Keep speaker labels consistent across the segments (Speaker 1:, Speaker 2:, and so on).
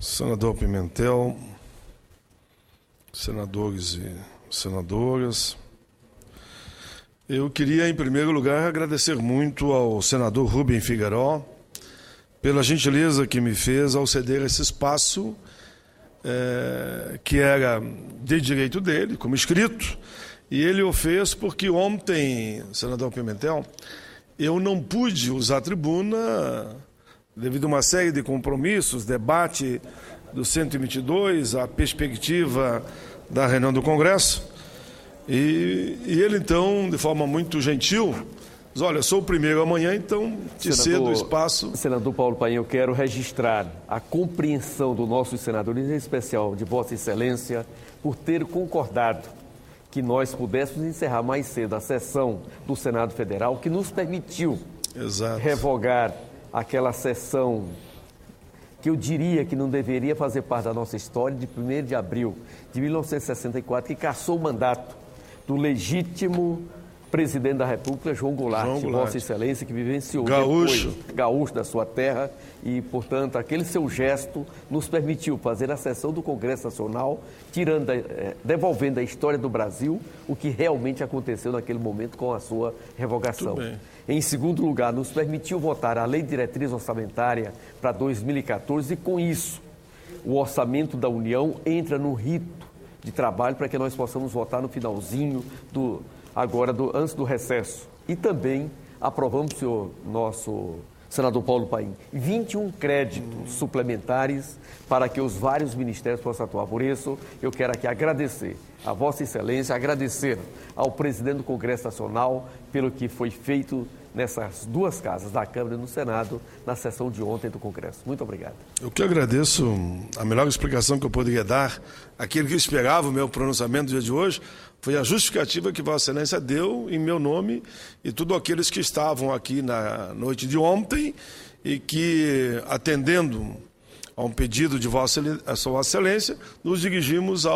Speaker 1: Senador Pimentel, senadores e senadoras, eu queria, em primeiro lugar, agradecer muito ao senador Rubem Figueiró pela gentileza que me fez ao ceder esse espaço que era de direito dele, como escrito, e ele o fez porque ontem, senador Pimentel, eu não pude usar a tribuna devido a uma série de compromissos, debate do 122, a perspectiva da reunião do Congresso, e ele então, de forma muito gentil, diz, olha, eu sou o primeiro amanhã, então te cedo o espaço.
Speaker 2: Senador Paulo Paim, eu quero registrar a compreensão dos nossos senadores, em especial de Vossa Excelência, por ter concordado que nós pudéssemos encerrar mais cedo a sessão do Senado Federal, que nos permitiu revogar aquela sessão que eu diria que não deveria fazer parte da nossa história, de 1º de abril de 1964, que cassou o mandato do legítimo presidente da República, João Goulart, Vossa Excelência, que vivenciou gaúcho da sua terra, e, portanto, aquele seu gesto nos permitiu fazer a sessão do Congresso Nacional, devolvendo à história do Brasil o que realmente aconteceu naquele momento com a sua revogação. Em segundo lugar, nos permitiu votar a Lei de Diretriz Orçamentária para 2014 e, com isso, o orçamento da União entra no rito de trabalho para que nós possamos votar no finalzinho antes do recesso. E também aprovamos, senhor nosso senador Paulo Paim, 21 créditos suplementares para que os vários ministérios possam atuar. Por isso, eu quero aqui agradecer a Vossa Excelência, agradecer ao presidente do Congresso Nacional pelo que foi feito nessas duas casas, da Câmara e no Senado, na sessão de ontem do Congresso. Muito obrigado.
Speaker 1: Eu que agradeço a melhor explicação que eu poderia dar. Aquele que esperava o meu pronunciamento no dia de hoje foi a justificativa que Vossa Excelência deu em meu nome e todos aqueles que estavam aqui na noite de ontem e que, atendendo a um pedido de Vossa Excelência, nos dirigimos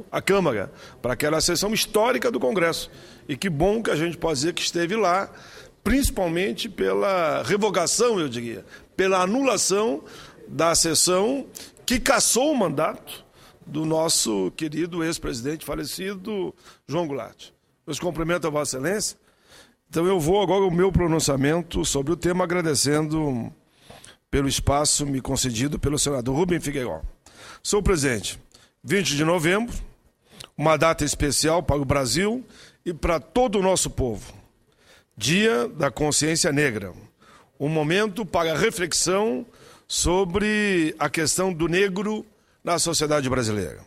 Speaker 1: à Câmara, para aquela sessão histórica do Congresso. E que bom que a gente pode dizer que esteve lá, principalmente pela revogação, eu diria, pela anulação da sessão que cassou o mandato do nosso querido ex-presidente falecido, João Goulart. Meus cumprimentos a Vossa Excelência. Então eu vou agora o meu pronunciamento sobre o tema, agradecendo pelo espaço me concedido pelo senador Rubem Figueiró. Senhor presidente, 20 de novembro, uma data especial para o Brasil e para todo o nosso povo. Dia da Consciência Negra, um momento para reflexão sobre a questão do negro na sociedade brasileira.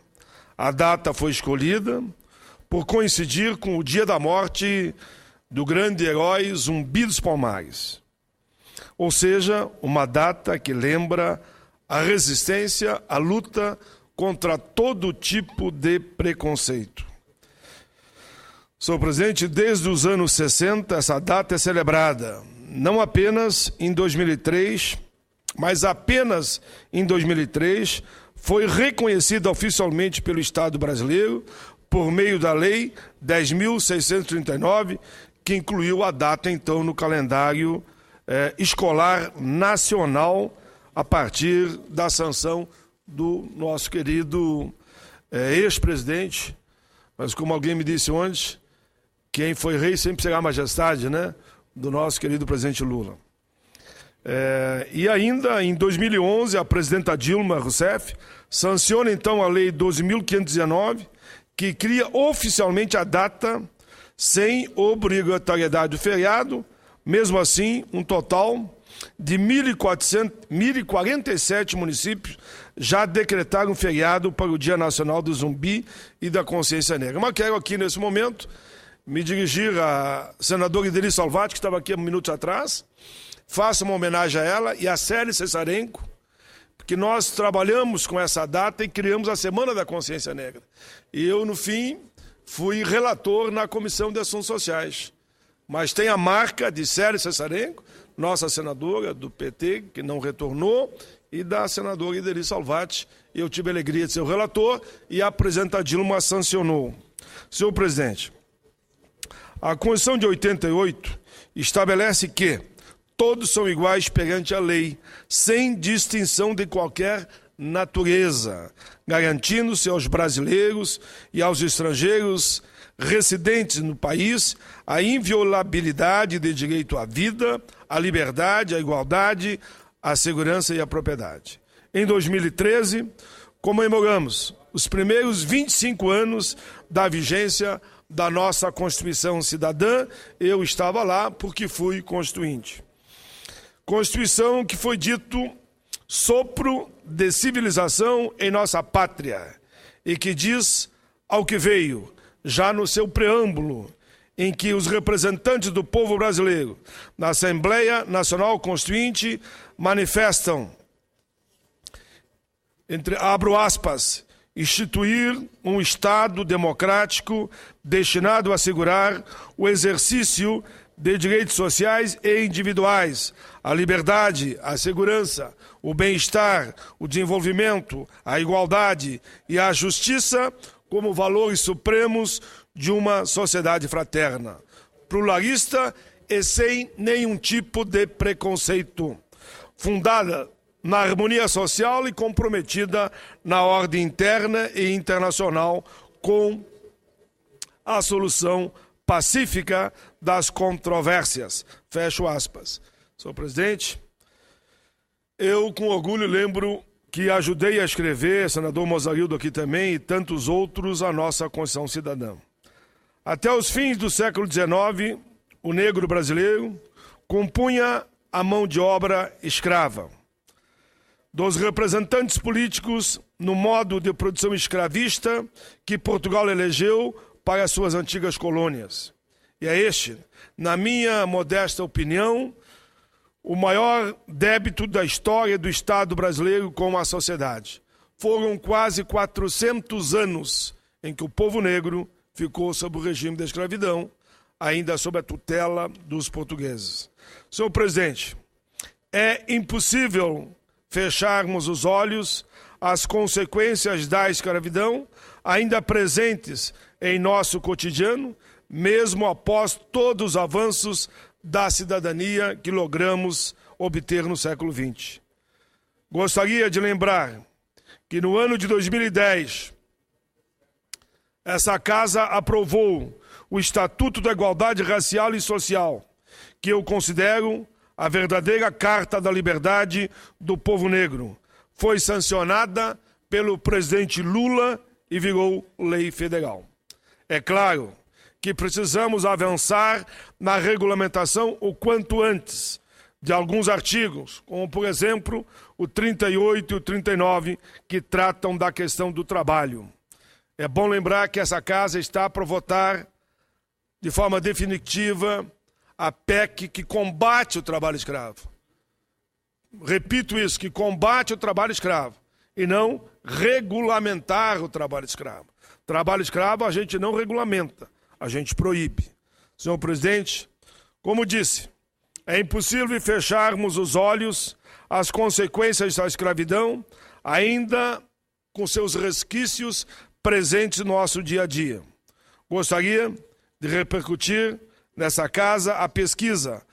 Speaker 1: A data foi escolhida por coincidir com o dia da morte do grande herói Zumbi dos Palmares. Ou seja, uma data que lembra a resistência, a luta contra todo tipo de preconceito. Senhor presidente, desde os anos 60, essa data é celebrada, não apenas em 2003, mas apenas em 2003 foi reconhecida oficialmente pelo Estado brasileiro por meio da Lei 10.639, que incluiu a data, então, no calendário escolar nacional, a partir da sanção do nosso querido ex-presidente, mas como alguém me disse ontem, quem foi rei sempre será a majestade, né? Do nosso querido presidente Lula. E ainda em 2011, a presidenta Dilma Rousseff sanciona então a Lei 12.519, que cria oficialmente a data sem obrigatoriedade do feriado. Mesmo assim, um total de 1.047 municípios já decretaram feriado para o Dia Nacional do Zumbi e da Consciência Negra. Mas quero aqui, nesse momento, me dirigir à senadora Ideli Salvati, que estava aqui há minutos atrás, faça uma homenagem a ela e a Célia Cesarenko, porque nós trabalhamos com essa data e criamos a Semana da Consciência Negra. E eu, no fim, fui relator na Comissão de Assuntos Sociais. Mas tem a marca de Célia Cesarenko, nossa senadora do PT, que não retornou, e da senadora Ideli Salvati. Eu tive a alegria de ser o relator e a presidenta Dilma sancionou. Senhor presidente, a Constituição de 88 estabelece que todos são iguais perante a lei, sem distinção de qualquer natureza, garantindo-se aos brasileiros e aos estrangeiros residentes no país a inviolabilidade de direito à vida, à liberdade, à igualdade, à segurança e à propriedade. Em 2013, comemoramos os primeiros 25 anos da vigência da nossa Constituição Cidadã. Eu estava lá porque fui constituinte. Constituição que foi dito sopro de civilização em nossa pátria e que diz ao que veio, já no seu preâmbulo, em que os representantes do povo brasileiro na Assembleia Nacional Constituinte manifestam, abro aspas, instituir um Estado democrático destinado a assegurar o exercício de direitos sociais e individuais, a liberdade, a segurança, o bem-estar, o desenvolvimento, a igualdade e a justiça como valores supremos de uma sociedade fraterna, pluralista e sem nenhum tipo de preconceito, fundada na harmonia social e comprometida na ordem interna e internacional com a solução pacífica das controvérsias. Fecho aspas. Senhor presidente, eu com orgulho lembro que ajudei a escrever, senador Mozarildo aqui também, e tantos outros, a nossa Constituição Cidadã. Até os fins do século XIX, o negro brasileiro compunha a mão de obra escrava dos representantes políticos no modo de produção escravista que Portugal elegeu para as suas antigas colônias. E é este, na minha modesta opinião, o maior débito da história do Estado brasileiro com a sociedade. Foram quase 400 anos em que o povo negro ficou sob o regime da escravidão, ainda sob a tutela dos portugueses. Senhor presidente, é impossível fecharmos os olhos às consequências da escravidão, ainda presentes em nosso cotidiano, mesmo após todos os avanços da cidadania que logramos obter no século XX. Gostaria de lembrar que no ano de 2010, essa Casa aprovou o Estatuto da Igualdade Racial e Social, que eu considero a verdadeira Carta da Liberdade do povo negro. Foi sancionada pelo presidente Lula e virou lei federal. É claro que precisamos avançar na regulamentação o quanto antes de alguns artigos, como, por exemplo, o 38 e o 39, que tratam da questão do trabalho. É bom lembrar que essa Casa está para votar de forma definitiva a PEC que combate o trabalho escravo. Repito isso, que combate o trabalho escravo e não regulamentar o trabalho escravo. Trabalho escravo a gente não regulamenta, a gente proíbe. Senhor presidente, como disse, é impossível fecharmos os olhos às consequências da escravidão, ainda com seus resquícios presentes no nosso dia a dia. Gostaria de repercutir nessa Casa a pesquisa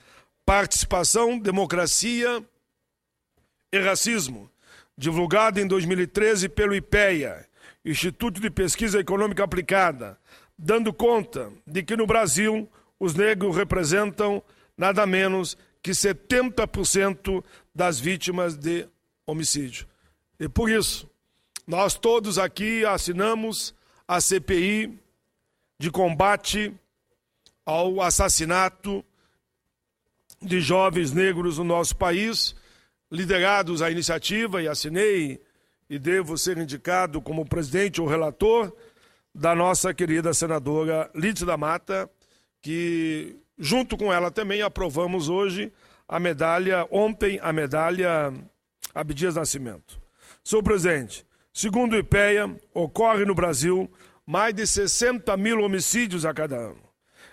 Speaker 1: Participação, Democracia e Racismo, divulgada em 2013 pelo IPEA, Instituto de Pesquisa Econômica Aplicada, dando conta de que no Brasil os negros representam nada menos que 70% das vítimas de homicídio. E por isso, nós todos aqui assinamos a CPI de combate ao assassinato de jovens negros no nosso país, liderados à iniciativa, e assinei e devo ser indicado como presidente ou relator da nossa querida senadora Lídia da Mata, que junto com ela também aprovamos hoje ontem a medalha Abdias Nascimento. Senhor presidente, segundo o IPEA, ocorre no Brasil mais de 60 mil homicídios a cada ano.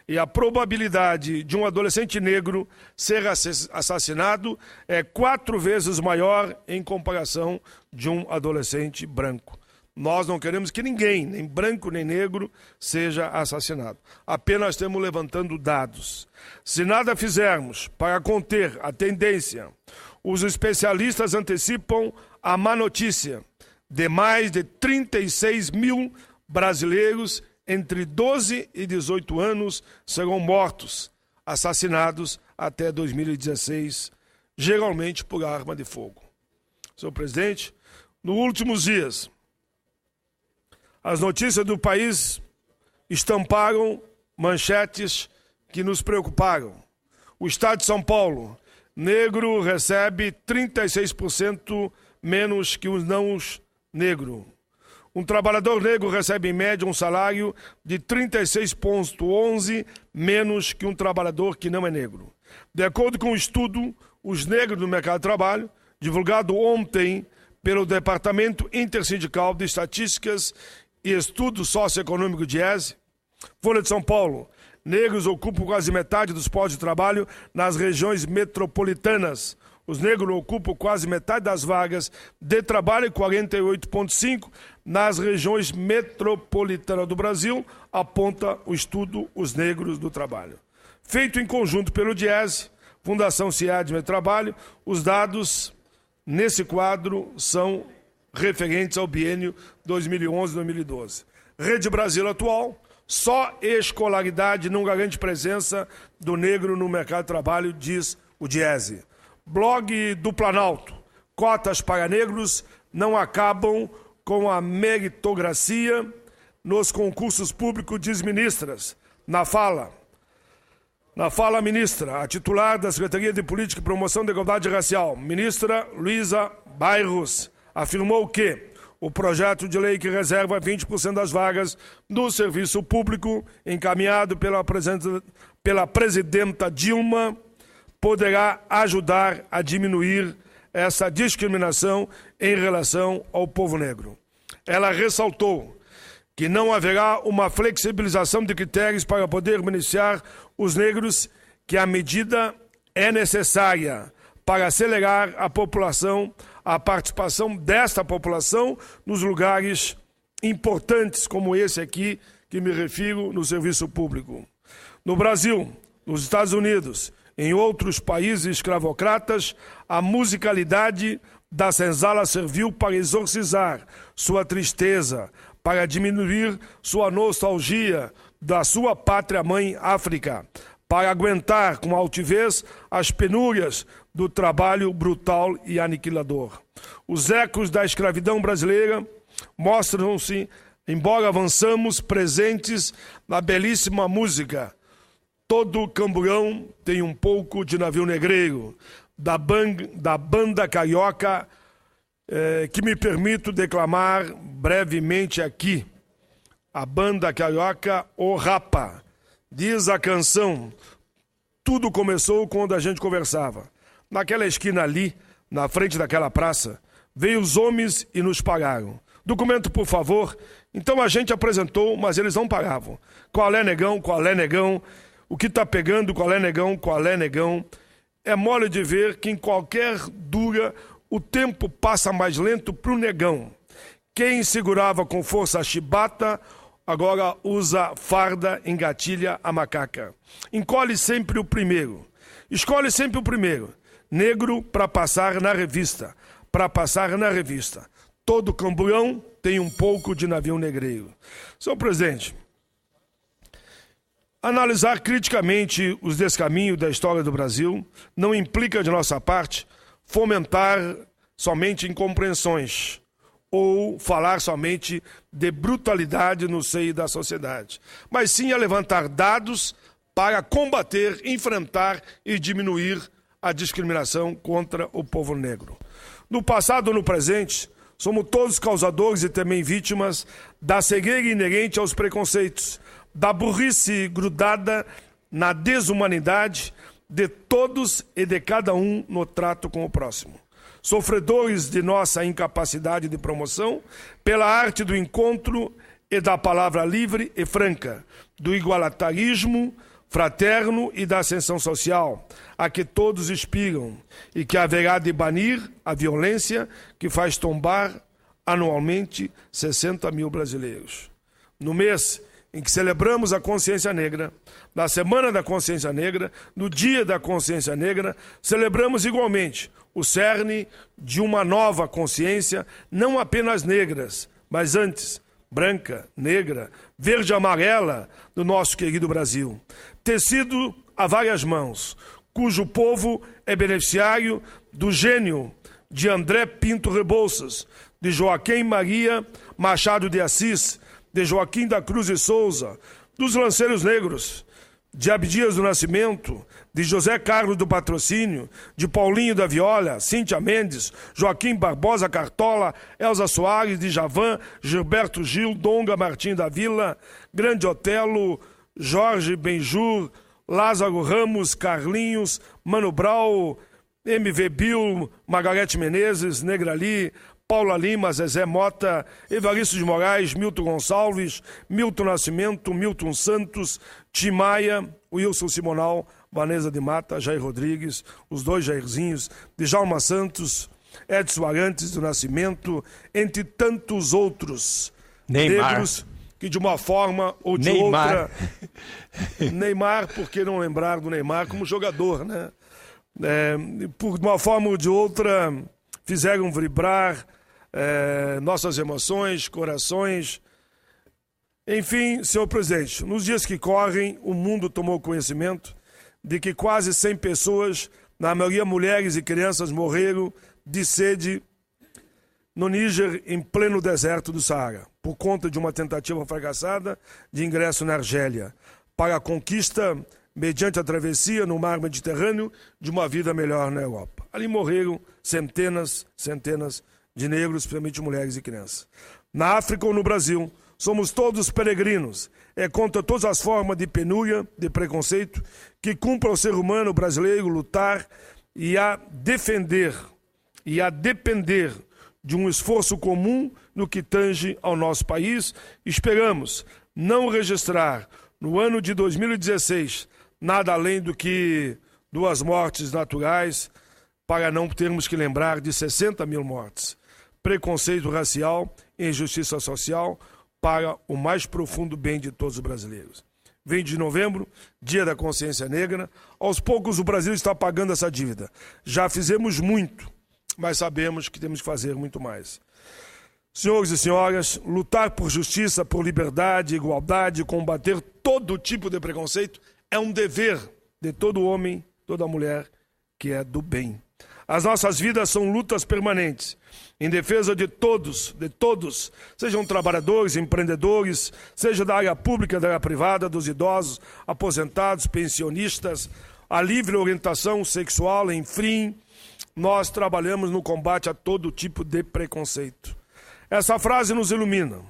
Speaker 1: E a probabilidade de um adolescente negro ser assassinado é 4 vezes maior em comparação de um adolescente branco. Nós não queremos que ninguém, nem branco nem negro, seja assassinado. Apenas estamos levantando dados. Se nada fizermos para conter a tendência, os especialistas antecipam a má notícia de mais de 36 mil brasileiros entre 12 e 18 anos serão mortos, assassinados até 2016, geralmente por arma de fogo. Senhor presidente, nos últimos dias, as notícias do país estamparam manchetes que nos preocuparam. O Estado de São Paulo, negro recebe 36% menos que os não negros. Um trabalhador negro recebe, em média, um salário de 36,11 menos que um trabalhador que não é negro. De acordo com o estudo Os Negros no Mercado de Trabalho, divulgado ontem pelo Departamento Intersindical de Estatísticas e Estudo Socioeconômico DIESE, Folha de São Paulo, negros ocupam quase metade dos postos de trabalho nas regiões metropolitanas. Os negros ocupam quase metade das vagas de trabalho, 48,5%, nas regiões metropolitanas do Brasil, aponta o estudo Os Negros do Trabalho. Feito em conjunto pelo DIESE, Fundação CIAD e Trabalho, os dados nesse quadro são referentes ao biênio 2011-2012. Rede Brasil atual, só escolaridade não garante presença do negro no mercado de trabalho, diz o DIESE. Blog do Planalto, cotas para negros não acabam com a meritocracia nos concursos públicos, diz ministras. Na fala, ministra, a titular da Secretaria de Política e Promoção da Igualdade Racial, ministra Luísa Bairros, afirmou que o projeto de lei que reserva 20% das vagas do serviço público, encaminhado pela presidenta Dilma, poderá ajudar a diminuir essa discriminação em relação ao povo negro. Ela ressaltou que não haverá uma flexibilização de critérios para poder beneficiar os negros, que a medida é necessária para acelerar a participação desta população nos lugares importantes, como esse aqui, que me refiro, no serviço público. No Brasil, nos Estados Unidos, em outros países escravocratas, a musicalidade da senzala serviu para exorcizar sua tristeza, para diminuir sua nostalgia da sua pátria-mãe África, para aguentar com altivez as penúrias do trabalho brutal e aniquilador. Os ecos da escravidão brasileira mostram-se, embora avançamos, presentes na belíssima música. Todo camburão tem um pouco de navio negreiro, da banda carioca, que me permito declamar brevemente aqui. A banda carioca O Rapa. Diz a canção, tudo começou quando a gente conversava. Naquela esquina ali, na frente daquela praça, veio os homens e nos pararam. Documento, por favor. Então a gente apresentou, mas eles não paravam. Qual é, negão? Qual é, negão? O que está pegando? Qual é, negão? Qual é, negão? É mole de ver que em qualquer dura o tempo passa mais lento para o negão. Quem segurava com força a chibata, agora usa farda, engatilha a macaca. Encolhe sempre o primeiro. Escolhe sempre o primeiro. Negro para passar na revista. Para passar na revista. Todo camburão tem um pouco de navio negreiro. Senhor presidente, analisar criticamente os descaminhos da história do Brasil não implica, de nossa parte, fomentar somente incompreensões ou falar somente de brutalidade no seio da sociedade, mas sim a levantar dados para combater, enfrentar e diminuir a discriminação contra o povo negro. No passado ou no presente, somos todos causadores e também vítimas da cegueira inerente aos preconceitos, da burrice grudada na desumanidade de todos e de cada um no trato com o próximo. Sofredores de nossa incapacidade de promoção pela arte do encontro e da palavra livre e franca, do igualitarismo fraterno e da ascensão social, a que todos inspiram e que haverá de banir a violência que faz tombar anualmente 60 mil brasileiros. No mês em que celebramos a consciência negra, na Semana da Consciência Negra, no Dia da Consciência Negra, celebramos igualmente o cerne de uma nova consciência, não apenas negras, mas antes, branca, negra, verde e amarela do nosso querido Brasil. Tecido a várias mãos, cujo povo é beneficiário do gênio de André Pinto Rebouças, de Joaquim Maria Machado de Assis, de Joaquim da Cruz e Souza, dos lanceiros negros, de Abdias do Nascimento, de José Carlos do Patrocínio, de Paulinho da Viola, Cíntia Mendes, Joaquim Barbosa Cartola, Elza Soares, de Javan, Gilberto Gil, Donga Martim da Vila, Grande Otelo, Jorge Benjur, Lázaro Ramos, Carlinhos, Mano Brown, MV Bill, Margarete Menezes, Negrali, Paula Lima, Zezé Mota, Evaristo de Moraes, Milton Gonçalves, Milton Nascimento, Milton Santos, Tim Maia, Wilson Simonal, Vanessa de Mata, Jair Rodrigues, os dois Jairzinhos, Djalma Santos, Edson Arantes do Nascimento, entre tantos outros negros que de uma forma ou de outra... Neymar, por que não lembrar do Neymar como jogador, né? Por uma forma ou de outra, fizeram vibrar nossas emoções, corações. Enfim, senhor presidente, nos dias que correm, o mundo tomou conhecimento de que quase 100 pessoas, na maioria mulheres e crianças, morreram de sede no Níger, em pleno deserto do Saara, por conta de uma tentativa fracassada de ingresso na Argélia, para a conquista, mediante a travessia no mar Mediterrâneo, de uma vida melhor na Europa. Ali morreram centenas de negros, principalmente mulheres e crianças. Na África ou no Brasil, somos todos peregrinos. É contra todas as formas de penúria, de preconceito, que cumpre ao ser humano brasileiro lutar e a defender e a depender de um esforço comum no que tange ao nosso país. Esperamos não registrar no ano de 2016 nada além do que 2 mortes naturais, para não termos que lembrar de 60 mil mortes. Preconceito racial e injustiça social para o mais profundo bem de todos os brasileiros. 20 de novembro, Dia da Consciência Negra. Aos poucos o Brasil está pagando essa dívida. Já fizemos muito, mas sabemos que temos que fazer muito mais. Senhores e senhoras, lutar por justiça, por liberdade, igualdade, combater todo tipo de preconceito é um dever de todo homem, toda mulher que é do bem. As nossas vidas são lutas permanentes, em defesa de todos, sejam trabalhadores, empreendedores, seja da área pública, da área privada, dos idosos, aposentados, pensionistas, a livre orientação sexual, enfim, nós trabalhamos no combate a todo tipo de preconceito. Essa frase nos ilumina.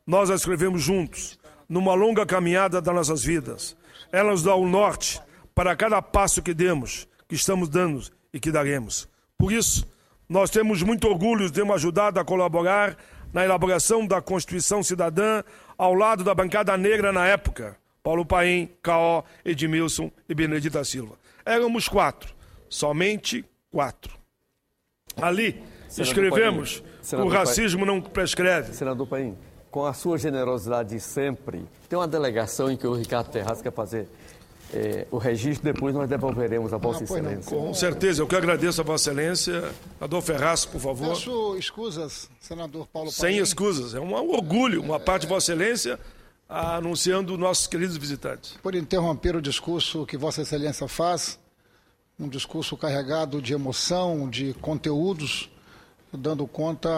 Speaker 1: Nós a escrevemos juntos, numa longa caminhada das nossas vidas. Ela nos dá o norte para cada passo que demos, que estamos dando e que daremos. Por isso, nós temos muito orgulho de termos ajudado a colaborar na elaboração da Constituição Cidadã ao lado da bancada negra na época, Paulo Paim, Caó, Edmilson e Benedita Silva. Éramos 4, somente 4. Ali escrevemos que o racismo não prescreve.
Speaker 2: Senador Paim, com a sua generosidade de sempre, tem uma delegação em que o Ricardo Terraz quer fazer o registro, depois nós devolveremos a Vossa Excelência.
Speaker 1: Com certeza, eu que agradeço a Vossa Excelência. Adolfo Ferraz, por favor.
Speaker 3: Peço escusas, senador Paulo Paim.
Speaker 1: Sem escusas, é um orgulho, uma parte de Vossa Excelência anunciando nossos queridos visitantes.
Speaker 3: Por interromper o discurso que Vossa Excelência faz, um discurso carregado de emoção, de conteúdos, dando conta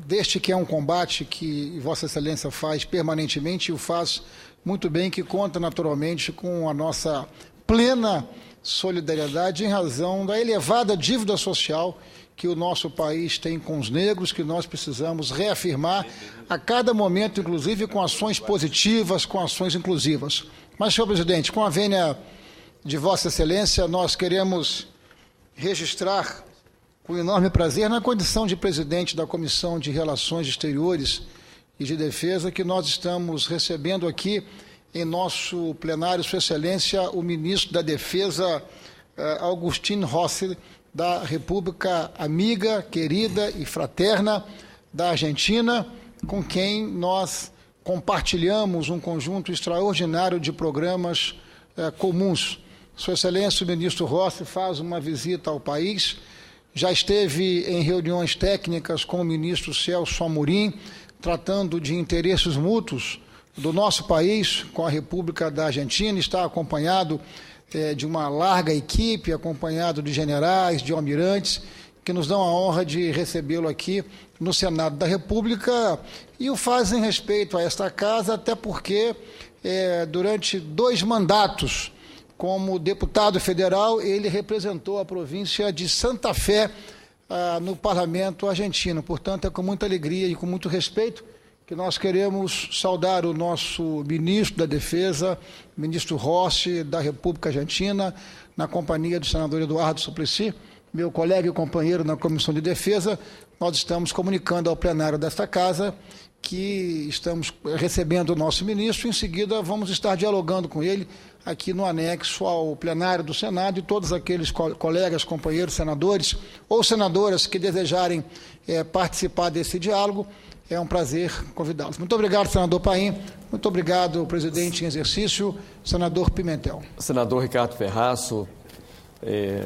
Speaker 3: deste que é um combate que Vossa Excelência faz permanentemente e o faz muito bem, que conta naturalmente com a nossa plena solidariedade em razão da elevada dívida social que o nosso país tem com os negros, que nós precisamos reafirmar a cada momento, inclusive com ações positivas, com ações inclusivas. Mas, senhor presidente, com a vênia de Vossa Excelência, nós queremos registrar com enorme prazer, na condição de presidente da Comissão de Relações Exteriores e de Defesa, que nós estamos recebendo aqui em nosso plenário, Sua Excelência, o ministro da Defesa, Agustín Rossi, da República amiga, querida e fraterna da Argentina, com quem nós compartilhamos um conjunto extraordinário de programas comuns. Sua Excelência, o ministro Rossi, faz uma visita ao país, já esteve em reuniões técnicas com o ministro Celso Amorim, tratando de interesses mútuos do nosso país com a República da Argentina, está acompanhado de uma larga equipe, acompanhado de generais, de almirantes, que nos dão a honra de recebê-lo aqui no Senado da República e o fazem respeito a esta casa, até porque durante 2 mandatos como deputado federal, ele representou a província de Santa Fé no parlamento argentino. Portanto, é com muita alegria e com muito respeito que nós queremos saudar o nosso ministro da Defesa, ministro Rossi, da República Argentina, na companhia do senador Eduardo Suplicy, meu colega e companheiro na Comissão de Defesa. Nós estamos comunicando ao plenário desta casa que estamos recebendo o nosso ministro, em seguida vamos estar dialogando com ele aqui no anexo ao plenário do Senado, e todos aqueles colegas, companheiros, senadores ou senadoras que desejarem participar desse diálogo, é um prazer convidá-los. Muito obrigado, senador Paim. Muito obrigado, presidente em exercício, senador Pimentel.
Speaker 2: Senador Ricardo Ferraço,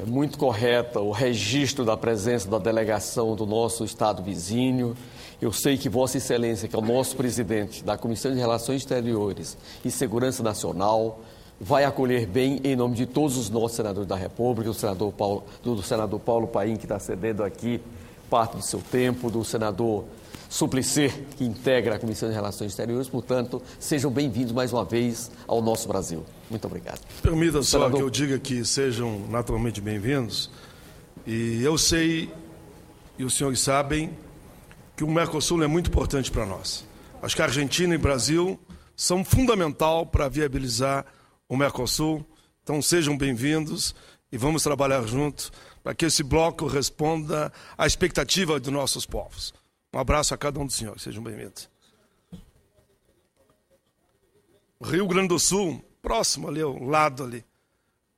Speaker 2: muito correta o registro da presença da delegação do nosso estado vizinho. Eu sei que Vossa Excelência, que é o nosso presidente da Comissão de Relações Exteriores e Segurança Nacional, vai acolher bem, em nome de todos os nossos senadores da República, do senador Paulo Paim, que está cedendo aqui parte do seu tempo, do senador Suplicy, que integra a Comissão de Relações Exteriores. Portanto, sejam bem-vindos mais uma vez ao nosso Brasil. Muito obrigado.
Speaker 1: Permita só que eu diga que sejam naturalmente bem-vindos. E eu sei, e os senhores sabem, que o Mercosul é muito importante para nós. Acho que a Argentina e o Brasil são fundamental para viabilizar o Mercosul. Então, sejam bem-vindos e vamos trabalhar juntos para que esse bloco responda à expectativa dos nossos povos. Um abraço a cada um dos senhores, sejam bem-vindos. Rio Grande do Sul, próximo ali, ao lado ali.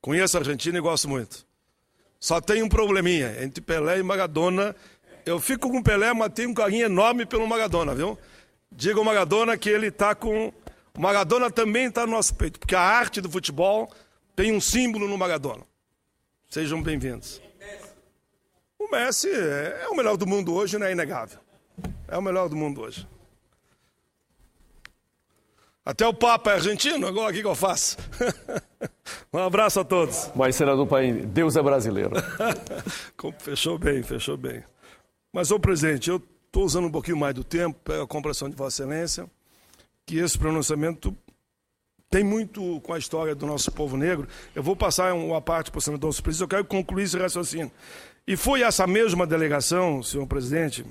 Speaker 1: Conheço a Argentina e gosto muito. Só tem um probleminha, entre Pelé e Maradona. Eu fico com o Pelé, mas tenho um carinho enorme pelo Maradona, viu? Diga ao Maradona que ele está com... O Maradona também está no nosso peito, porque a arte do futebol tem um símbolo no Maradona. Sejam bem-vindos. O Messi é o melhor do mundo hoje, não é inegável. É o melhor do mundo hoje. Até o Papa é argentino, agora o que eu faço? Um abraço a todos.
Speaker 2: Mas, senador Paim, Deus é brasileiro.
Speaker 1: Fechou bem, fechou bem. Mas, senhor presidente, eu estou usando um pouquinho mais do tempo, pela a compreensão de Vossa Excelência, que esse pronunciamento tem muito com a história do nosso povo negro. Eu vou passar uma parte para o senador Suplicy, eu quero concluir esse raciocínio. E foi essa mesma delegação, senhor presidente,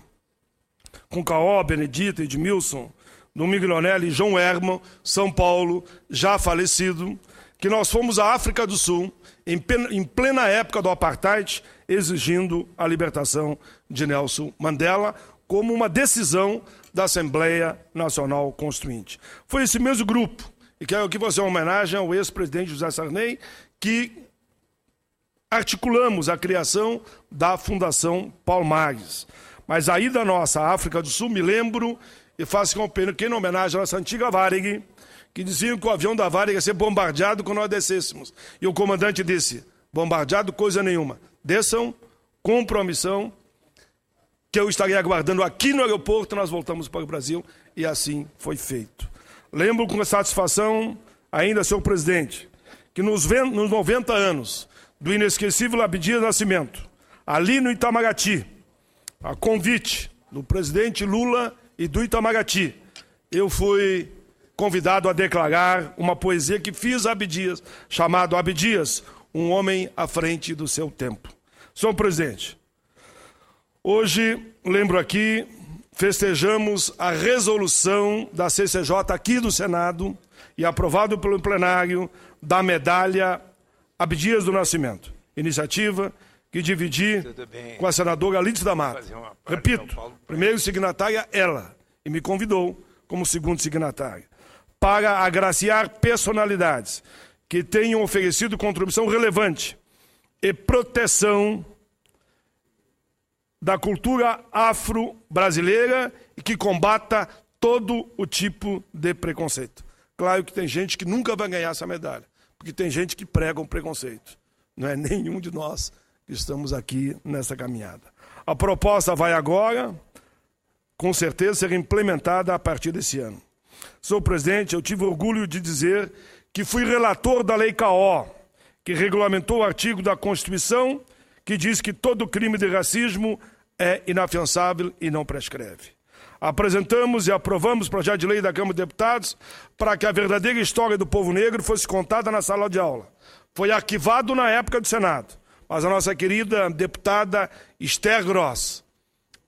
Speaker 1: com Caó, Benedita, Edmilson, Domingo Leonelli e João Herman, São Paulo, já falecido, que nós fomos à África do Sul, em plena época do apartheid, exigindo a libertação de Nelson Mandela, como uma decisão da Assembleia Nacional Constituinte. Foi esse mesmo grupo, e quero aqui fazer uma homenagem ao ex-presidente José Sarney, que articulamos a criação da Fundação Palmares. Mas aí da nossa África do Sul, me lembro, e faço uma pequena homenagem à nossa antiga Varig, que diziam que o avião da Varig ia ser bombardeado quando nós descêssemos. E o comandante disse, bombardeado coisa nenhuma. Desçam, cumpram a missão, que eu estaria aguardando aqui no aeroporto, nós voltamos para o Brasil, e assim foi feito. Lembro com satisfação, ainda, senhor presidente, que nos 90 anos do inesquecível Abdias Nascimento, ali no Itamaraty, a convite do presidente Lula e do Itamaraty, eu fui convidado a declarar uma poesia que fiz a Abdias, chamado Abdias, um homem à frente do seu tempo. Senhor presidente, hoje, lembro aqui, festejamos a resolução da CCJ aqui do Senado e aprovado pelo plenário da medalha Abdias do Nascimento. Iniciativa que dividi com a senadora Alice da Mata. Repito, primeiro signatária ela, e me convidou como segundo signatária, para agraciar personalidades que tenham oferecido contribuição relevante e proteção da cultura afro-brasileira e que combata todo o tipo de preconceito. Claro que tem gente que nunca vai ganhar essa medalha, porque tem gente que prega um preconceito. Não é nenhum de nós que estamos aqui nessa caminhada. A proposta vai agora, com certeza, ser implementada a partir desse ano. Senhor presidente, eu tive orgulho de dizer que fui relator da Lei CAO, que regulamentou o artigo da Constituição que diz que todo crime de racismo é inafiançável e não prescreve. Apresentamos e aprovamos o projeto de lei da Câmara de Deputados para que a verdadeira história do povo negro fosse contada na sala de aula. Foi arquivado na época do Senado, mas a nossa querida deputada Esther Gross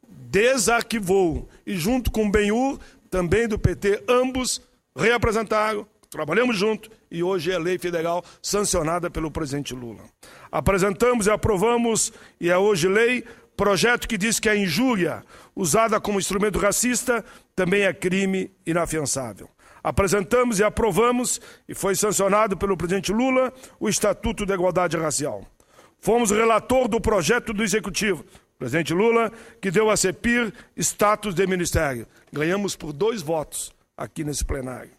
Speaker 1: desarquivou e junto com o Benhur, também do PT, ambos reapresentaram, trabalhamos junto e hoje é lei federal sancionada pelo presidente Lula. Apresentamos e aprovamos, e é hoje lei, projeto que diz que a injúria usada como instrumento racista também é crime inafiançável. Apresentamos e aprovamos, e foi sancionado pelo presidente Lula, o Estatuto da Igualdade Racial. Fomos relator do projeto do Executivo, presidente Lula, que deu à CEPIR status de ministério. Ganhamos por 2 votos aqui nesse plenário.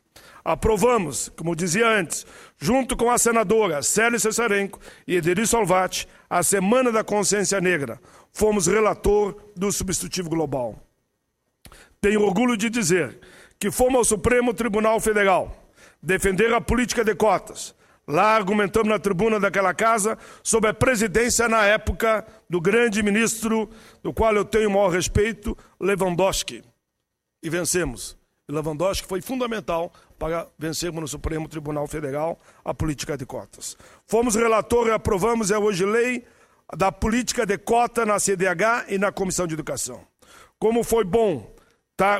Speaker 1: Aprovamos, como dizia antes, junto com a senadora Célia Cesarenko e Ederi Solvati, a Semana da Consciência Negra. Fomos relator do Substitutivo Global. Tenho orgulho de dizer que fomos ao Supremo Tribunal Federal defender a política de cotas. Lá argumentamos na tribuna daquela casa sobre a presidência na época do grande ministro, do qual eu tenho o maior respeito, Lewandowski. E vencemos. E Lewandowski foi fundamental para vencermos no Supremo Tribunal Federal a política de cotas. Fomos relator e aprovamos, é hoje lei, da política de cota na CDH e na Comissão de Educação. Como foi bom,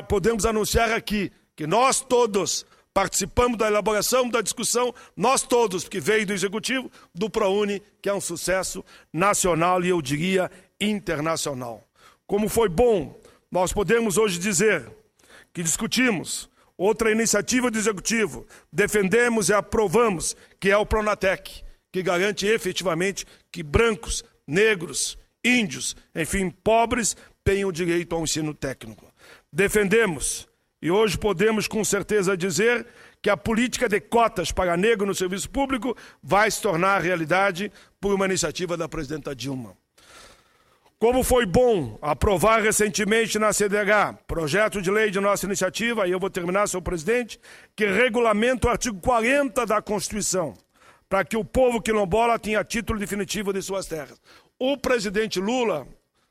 Speaker 1: podemos anunciar aqui que nós todos participamos da elaboração, da discussão, nós todos, porque veio do Executivo, do ProUni, que é um sucesso nacional e eu diria internacional. Como foi bom, nós podemos hoje dizer que discutimos outra iniciativa do Executivo, defendemos e aprovamos, que é o Pronatec, que garante efetivamente que brancos, negros, índios, enfim, pobres, tenham direito ao ensino técnico. Defendemos, e hoje podemos com certeza dizer que a política de cotas para negro no serviço público vai se tornar realidade por uma iniciativa da presidenta Dilma. Como foi bom aprovar recentemente na CDH, projeto de lei de nossa iniciativa, e eu vou terminar, senhor presidente, que regulamenta o artigo 40 da Constituição, para que o povo quilombola tenha título definitivo de suas terras. O presidente Lula,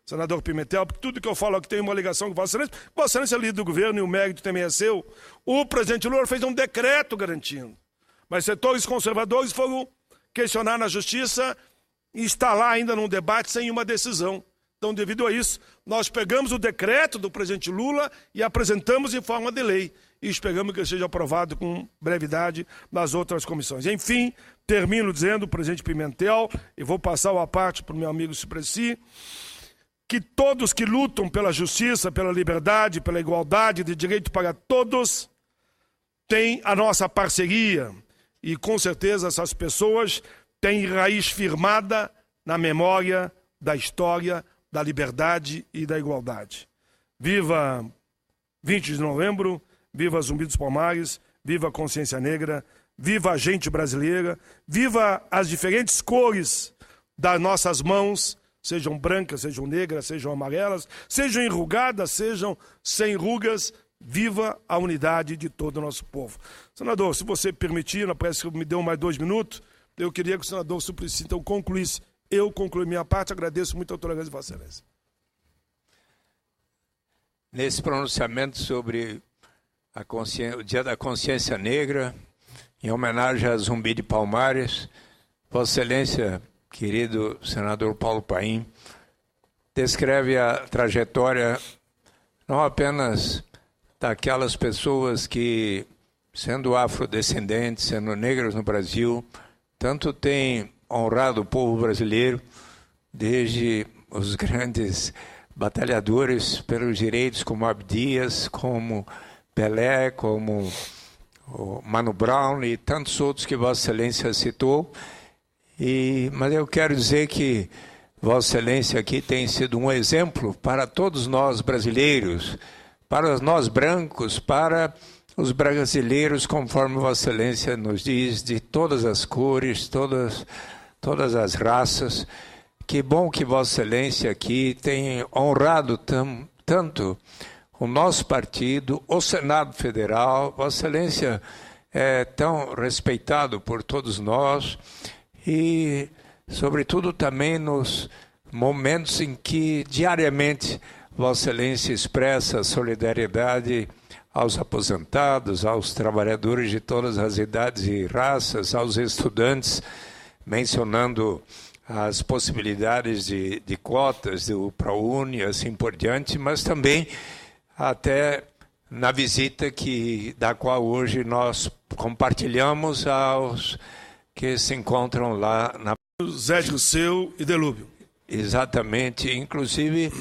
Speaker 1: senador Pimentel, porque tudo que eu falo aqui tem uma ligação com Vossa Excelência é líder do governo e o mérito também é seu, o presidente Lula fez um decreto garantindo. Mas setores conservadores foram questionar na Justiça e está lá ainda num debate sem uma decisão. Então, devido a isso, nós pegamos o decreto do presidente Lula e apresentamos em forma de lei. E esperamos que ele seja aprovado com brevidade nas outras comissões. Enfim, termino dizendo, presidente Pimentel, e vou passar a parte para o meu amigo Suplicy, que todos que lutam pela justiça, pela liberdade, pela igualdade de direito para todos, têm a nossa parceria. E, com certeza, essas pessoas têm raiz firmada na memória da história, da liberdade e da igualdade. Viva 20 de novembro, viva Zumbi dos Palmares, viva a consciência negra, viva a gente brasileira, viva as diferentes cores das nossas mãos, sejam brancas, sejam negras, sejam amarelas, sejam enrugadas, sejam sem rugas, viva a unidade de todo o nosso povo. Senador, se você permitir, parece que me deu mais 2 minutos, eu queria que o senador Suplicy então concluísse. Eu concluí minha parte, agradeço muito a tolerância de Vossa Excelência.
Speaker 4: Nesse pronunciamento sobre o Dia da Consciência Negra, em homenagem a Zumbi de Palmares, Vossa Excelência, querido senador Paulo Paim, descreve a trajetória não apenas daquelas pessoas que, sendo afrodescendentes, sendo negras no Brasil, tanto têm honrado o povo brasileiro, desde os grandes batalhadores pelos direitos como Abdias, como Pelé, como o Mano Brown e tantos outros que Vossa Excelência citou. Mas eu quero dizer que Vossa Excelência aqui tem sido um exemplo para todos nós brasileiros para nós brancos, para os brasileiros, conforme Vossa Excelência nos diz, de todas as cores, todas as raças. Que bom que Vossa Excelência aqui tem honrado tanto o nosso partido, o Senado Federal. Vossa Excelência é tão respeitado por todos nós e, sobretudo, também nos momentos em que, diariamente, Vossa Excelência expressa solidariedade aos aposentados, aos trabalhadores de todas as idades e raças, aos estudantes, mencionando as possibilidades de cotas do ProUni, assim por diante, mas também até na visita da qual hoje nós compartilhamos aos que se encontram lá na...
Speaker 1: Zé Dirceu e Delúbio.
Speaker 4: Exatamente, inclusive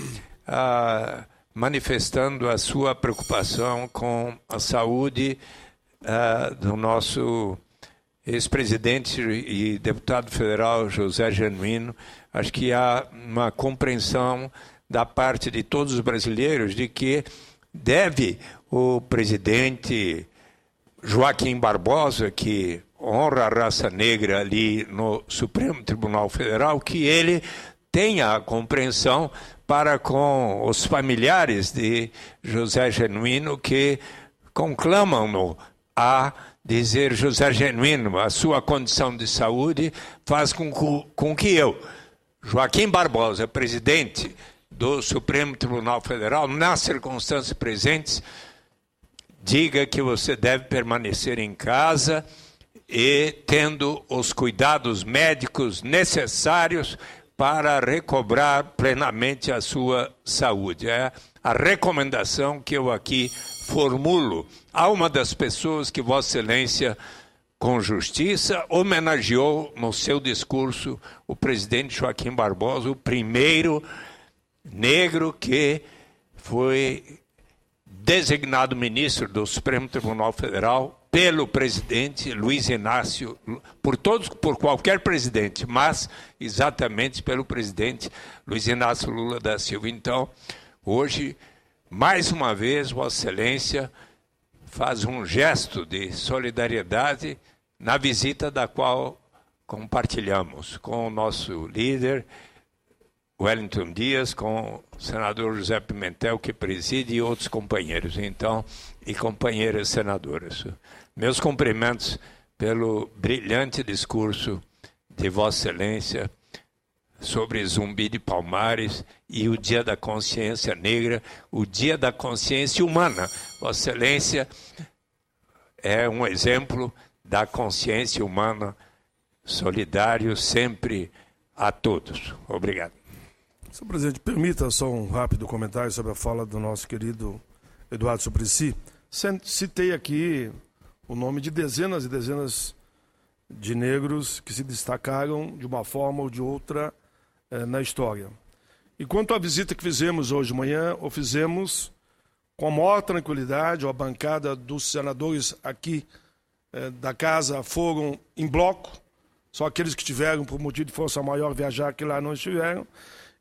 Speaker 4: manifestando a sua preocupação com a saúde do nosso ex-presidente e deputado federal José Genuíno. Acho que há uma compreensão da parte de todos os brasileiros de que deve o presidente Joaquim Barbosa, que honra a raça negra ali no Supremo Tribunal Federal, que ele tenha a compreensão para com os familiares de José Genuíno, que conclamam-no a dizer: José Genuíno, a sua condição de saúde faz com que eu, Joaquim Barbosa, presidente do Supremo Tribunal Federal, nas circunstâncias presentes, diga que você deve permanecer em casa e tendo os cuidados médicos necessários para recobrar plenamente a sua saúde. É a recomendação que eu aqui formulo a uma das pessoas que Vossa Excelência, com justiça, homenageou no seu discurso o presidente Joaquim Barbosa, o primeiro negro que foi designado ministro do Supremo Tribunal Federal pelo presidente Luiz Inácio, por qualquer presidente, mas exatamente pelo presidente Luiz Inácio Lula da Silva. Então, hoje, mais uma vez, Vossa Excelência faz um gesto de solidariedade na visita da qual compartilhamos com o nosso líder, Wellington Dias, com o senador José Pimentel, que preside, e outros companheiros, então, e companheiras senadoras. Meus cumprimentos pelo brilhante discurso de Vossa Excelência sobre Zumbi de Palmares e o Dia da Consciência Negra, o Dia da Consciência Humana. Vossa Excelência é um exemplo da consciência humana, solidário sempre a todos. Obrigado.
Speaker 1: Senhor presidente, permita só um rápido comentário sobre a fala do nosso querido Eduardo Suplicy. Citei aqui o nome de dezenas e dezenas de negros que se destacaram de uma forma ou de outra na história. E quanto à visita que fizemos hoje de manhã, o fizemos com a maior tranquilidade. A bancada dos senadores aqui da casa foram em bloco, só aqueles que tiveram por motivo de força maior viajar, que lá não estiveram.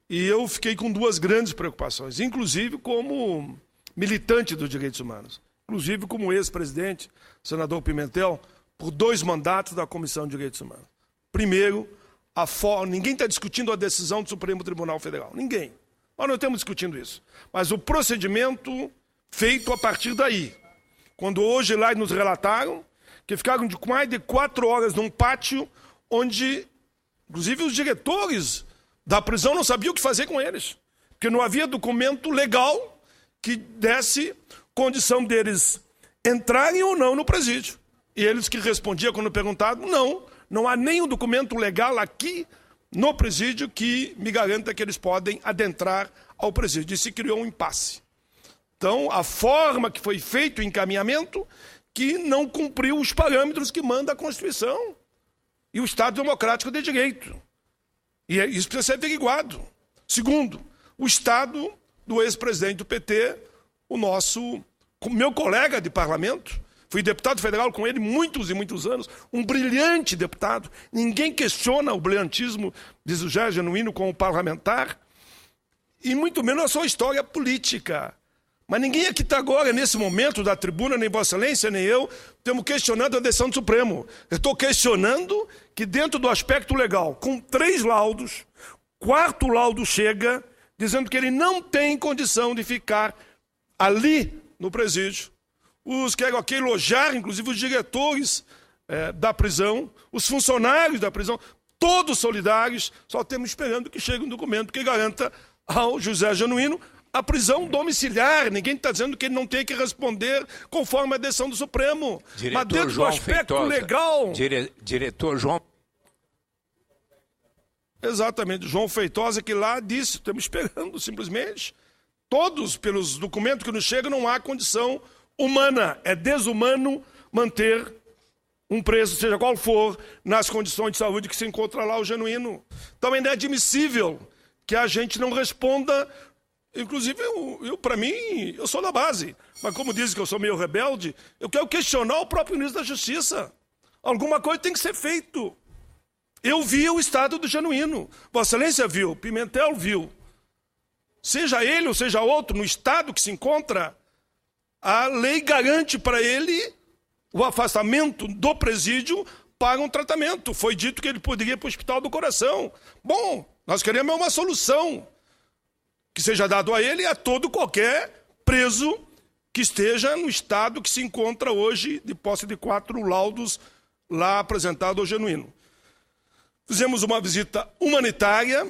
Speaker 1: E eu fiquei com duas grandes preocupações, inclusive como militante dos direitos humanos, inclusive como ex-presidente, senador Pimentel, por 2 mandatos da Comissão de Direitos Humanos. Primeiro, ninguém está discutindo a decisão do Supremo Tribunal Federal, ninguém. Nós não estamos discutindo isso. Mas o procedimento feito a partir daí. Quando hoje lá nos relataram que ficaram de mais de 4 horas num pátio onde, inclusive, os diretores da prisão não sabiam o que fazer com eles, porque não havia documento legal que desse condição deles entrarem ou não no presídio. E eles que respondiam quando perguntado: não há nenhum documento legal aqui no presídio que me garanta que eles podem adentrar ao presídio. E se criou um impasse. Então, a forma que foi feito o encaminhamento, que não cumpriu os parâmetros que manda a Constituição e o Estado Democrático de Direito. E isso precisa ser averiguado. Segundo, o Estado do ex-presidente do PT, meu colega de parlamento, fui deputado federal com ele muitos e muitos anos, um brilhante deputado. Ninguém questiona o brilhantismo de José Genuíno como parlamentar, e muito menos a sua história política. Mas ninguém aqui está agora, nesse momento da tribuna, nem Vossa Excelência, nem eu, estamos questionando a decisão do Supremo. Eu estou questionando que dentro do aspecto legal, com 3 laudos, 4º laudo chega dizendo que ele não tem condição de ficar ali no presídio. Quero aqui elogiar, inclusive, os diretores da prisão, os funcionários da prisão, todos solidários, só estamos esperando que chegue um documento que garanta ao José Genuíno a prisão domiciliar. Ninguém está dizendo que ele não tem que responder conforme a decisão do Supremo. Mas dentro do aspecto legal...
Speaker 4: Diretor João...
Speaker 1: Exatamente, João Feitosa, que lá disse, estamos esperando simplesmente. Todos, pelos documentos que nos chegam, não há condição humana. É desumano manter um preso, seja qual for, nas condições de saúde que se encontra lá o Genuíno. Então é inadmissível que a gente não responda. Inclusive, para mim, eu sou da base, mas como dizem que eu sou meio rebelde, eu quero questionar o próprio ministro da Justiça. Alguma coisa tem que ser feito. Eu vi o estado do Genuíno, Vossa Excelência viu, Pimentel viu. Seja ele ou seja outro, no estado que se encontra, a lei garante para ele o afastamento do presídio para um tratamento. Foi dito que ele poderia ir para o Hospital do Coração. Bom, nós queremos uma solução que seja dado a ele e a todo qualquer preso que esteja no estado que se encontra hoje, de posse de 4 laudos lá apresentados ao Genuíno. Fizemos uma visita humanitária,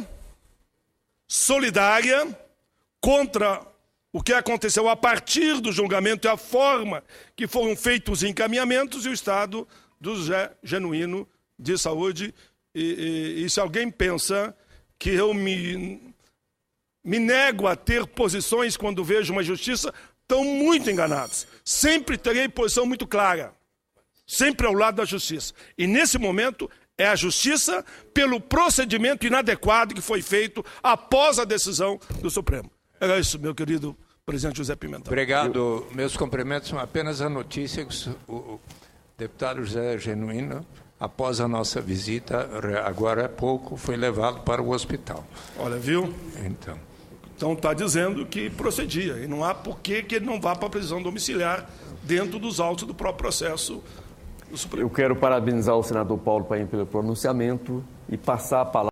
Speaker 1: solidária, contra o que aconteceu a partir do julgamento e a forma que foram feitos os encaminhamentos e o estado do José Genuíno de saúde. E se alguém pensa que eu me nego a ter posições quando vejo uma justiça, estão muito enganados. Sempre terei posição muito clara, sempre ao lado da justiça. E nesse momento é a justiça pelo procedimento inadequado que foi feito após a decisão do Supremo. Era isso, meu querido presidente José Pimentel.
Speaker 4: Obrigado. Meus cumprimentos são apenas a notícia que o deputado José Genuíno, após a nossa visita, agora há pouco, foi levado para o hospital.
Speaker 1: Olha, viu?
Speaker 4: Então
Speaker 1: está dizendo que procedia. E não há por que ele não vá para a prisão domiciliar dentro dos autos do próprio processo do Supremo.
Speaker 2: Eu quero parabenizar o senador Paulo Paim pelo pronunciamento e passar a palavra